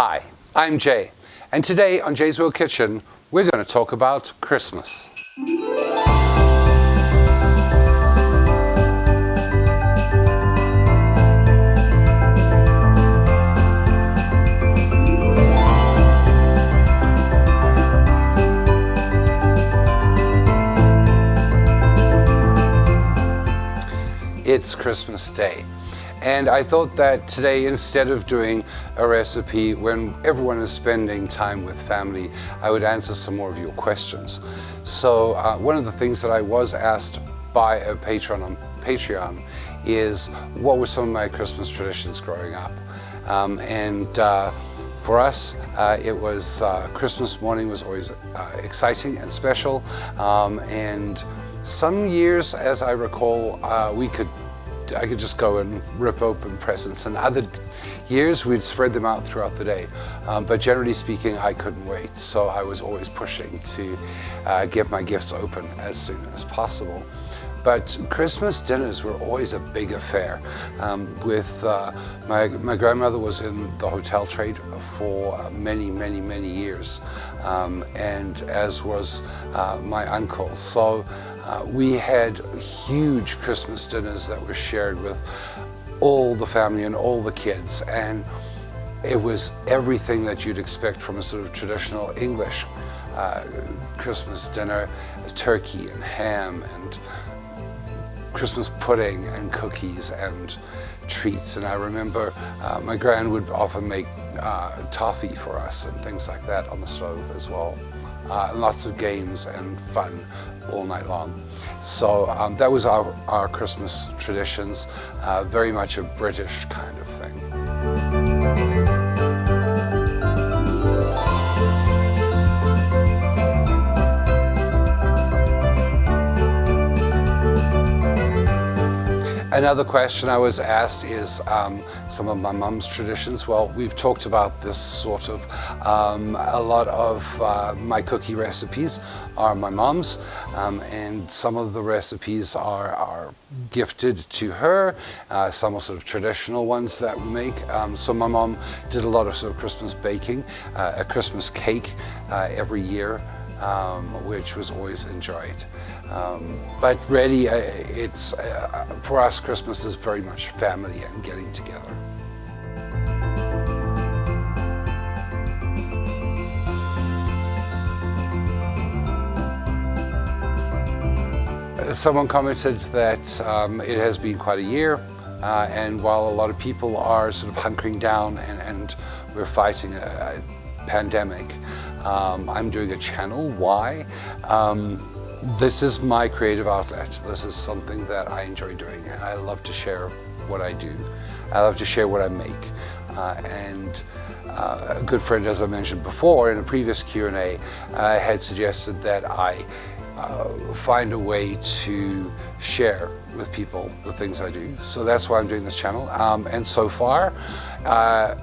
Hi, I'm Jay, and today on Jay's Real Kitchen, we're going to talk about Christmas. It's Christmas Day. And I thought that today, instead of doing a recipe when everyone is spending time with family, I would answer some more of your questions. So one of the things that I was asked by a patron on Patreon is what were some of my Christmas traditions growing up? For us, it was Christmas morning was always exciting and special. And some years, as I recall, I could just go and rip open presents, and other years we'd spread them out throughout the day. But generally speaking, I couldn't wait, so I was always pushing to get my gifts open as soon as possible. But Christmas dinners were always a big affair. My grandmother was in the hotel trade for many years, and as was my uncle. So we had huge Christmas dinners that were shared with all the family and all the kids, and it was everything that you'd expect from a sort of traditional English Christmas dinner: turkey and ham and Christmas pudding and cookies and treats. And I remember my gran would often make toffee for us and things like that on the stove as well. Lots of games and fun all night long. So that was our Christmas traditions, very much a British kind of thing. Another question I was asked is some of my mum's traditions. Well, we've talked about this sort of, a lot of my cookie recipes are my mum's, and some of the recipes are gifted to her, some are sort of traditional ones that we make. So my mum did a lot of sort of Christmas baking, a Christmas cake every year, which was always enjoyed. But really, it's for us, Christmas is very much family and getting together. Someone commented that it has been quite a year, and while a lot of people are sort of hunkering down and we're fighting a pandemic, I'm doing a channel. Why? This is my creative outlet. This is something that I enjoy doing, and I love to share what I do. I love to share what I make. A good friend, as I mentioned before in a previous Q&A, had suggested that I find a way to share with people the things I do. So that's why I'm doing this channel. And so far,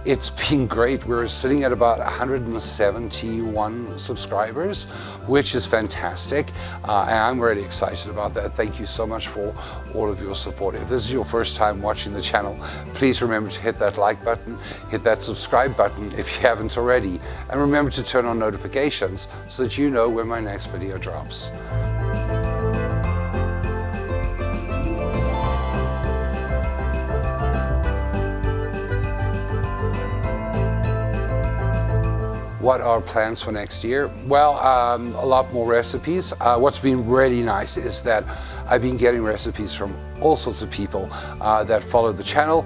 it's been great. We're sitting at about 171 subscribers, which is fantastic. And I'm really excited about that. Thank you so much for all of your support. If this is your first time watching the channel, please remember to hit that like button, hit that subscribe button if you haven't already, and remember to turn on notifications so that you know when my next video drops. What are plans for next year? Well, a lot more recipes. What's been really nice is that I've been getting recipes from all sorts of people that follow the channel,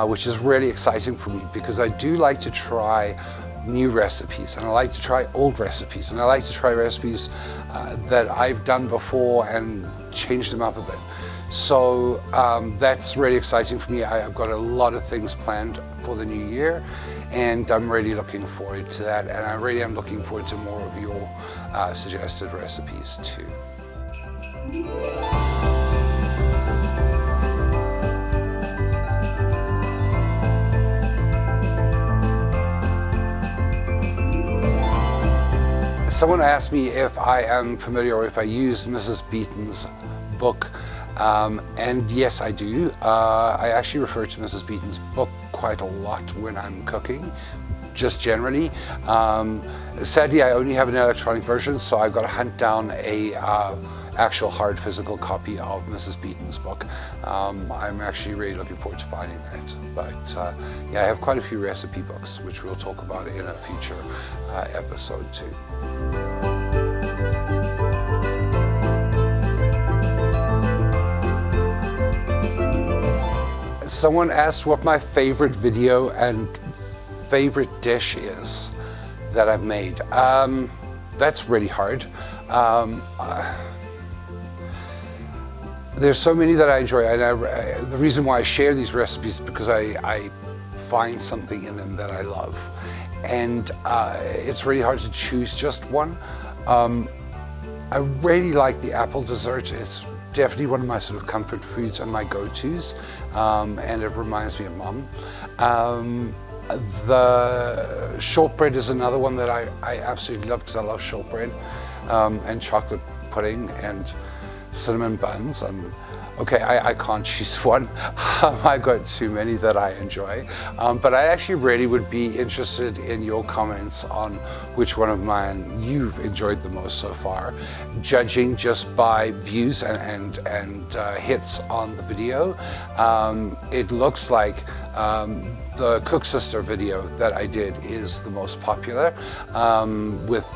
which is really exciting for me because I do like to try new recipes, and I like to try old recipes, and I like to try recipes that I've done before and change them up a bit. So that's really exciting for me. I've got a lot of things planned for the new year, and I'm really looking forward to that, and I really am looking forward to more of your suggested recipes too. Someone asked me if I am familiar or if I use Mrs. Beaton's book, and yes, I do. I actually refer to Mrs. Beaton's book quite a lot when I'm cooking. just generally. Sadly, I only have an electronic version, so I've got to hunt down a actual hard physical copy of Mrs. Beaton's book. I'm actually really looking forward to finding that. But yeah, I have quite a few recipe books, which we'll talk about in a future episode too. Someone asked what my favorite video and favorite dish is that I've made. That's really hard. There's so many that I enjoy, and the reason why I share these recipes is because I find something in them that I love. And it's really hard to choose just one. I really like the apple dessert. It's definitely one of my sort of comfort foods and my go-tos, and it reminds me of Mom. The shortbread is another one that I absolutely love because I love shortbread, and chocolate pudding and cinnamon buns. And okay, I can't choose one. I've got too many that I enjoy, but I actually really would be interested in your comments on which one of mine you've enjoyed the most so far, judging just by views and hits on the video. It looks like the Cook Sister video that I did is the most popular, with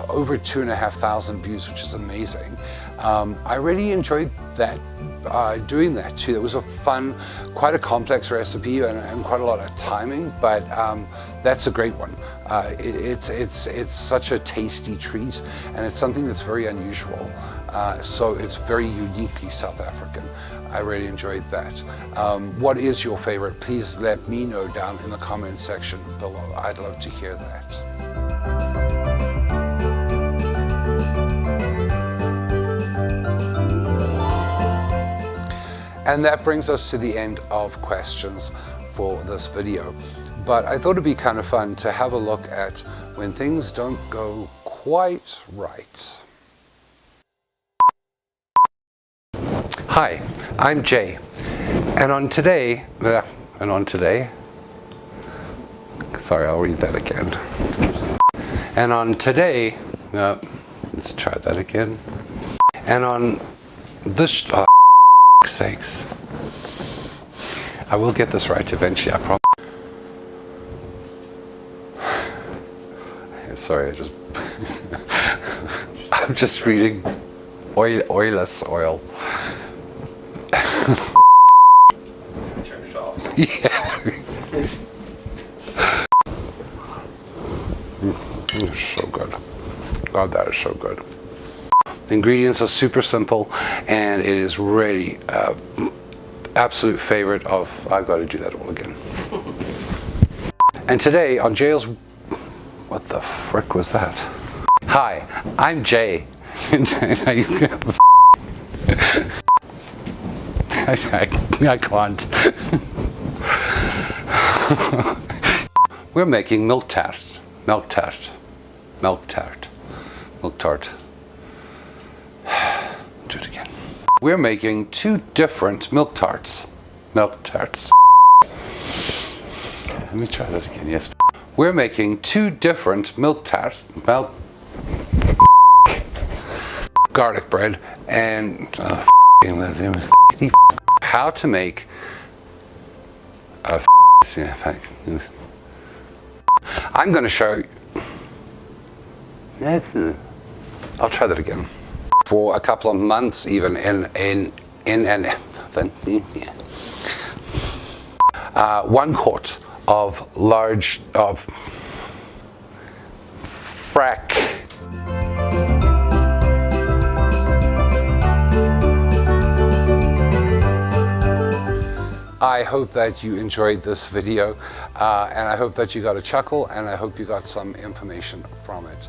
over 2,500 views, which is amazing. I really enjoyed that, doing that too. It was a fun, quite a complex recipe and quite a lot of timing, but that's a great one. It's such a tasty treat, and it's something that's very unusual. So it's very uniquely South African. I really enjoyed that. What is your favorite? Please let me know down in the comment section below. I'd love to hear that. And that brings us to the end of questions for this video. But I thought it'd be kind of fun to have a look at when things don't go quite right. Hi, I'm Jay, and on today, sorry, I'll read that again. And on today, let's try that again. And on this, oh, sakes, I will get this right eventually, I promise. Sorry, I'm just reading oilless oil. Turn it off. Yeah. So good. God, that is so good. The ingredients are super simple, and it is really absolute favorite of, I've got to do that all again. And today on Jay's, what the frick was that? Hi, I'm Jay. I can't. We're making milk tart. Do it again. We're making two different milk tarts. Let me try that again. Yes. We're making two different milk tarts. Garlic bread and how to make a I'm going to show you. I'll try that again. For a couple of months, even in 1 quart of frack. I hope that you enjoyed this video, and I hope that you got a chuckle, and I hope you got some information from it.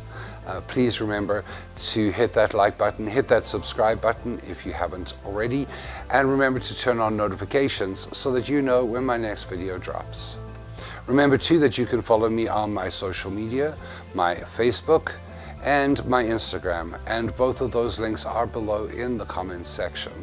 Please remember to hit that like button, hit that subscribe button if you haven't already, and remember to turn on notifications so that you know when my next video drops. Remember too that you can follow me on my social media, my Facebook and my Instagram, and both of those links are below in the comments section.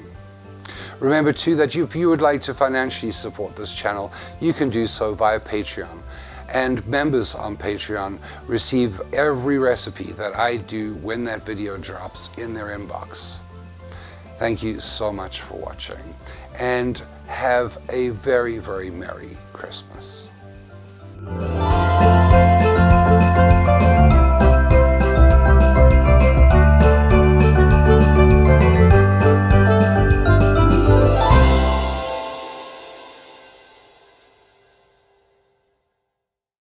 Remember too that if you would like to financially support this channel, you can do so via Patreon. And members on Patreon receive every recipe that I do when that video drops in their inbox. Thank you so much for watching, and have a very, very Merry Christmas.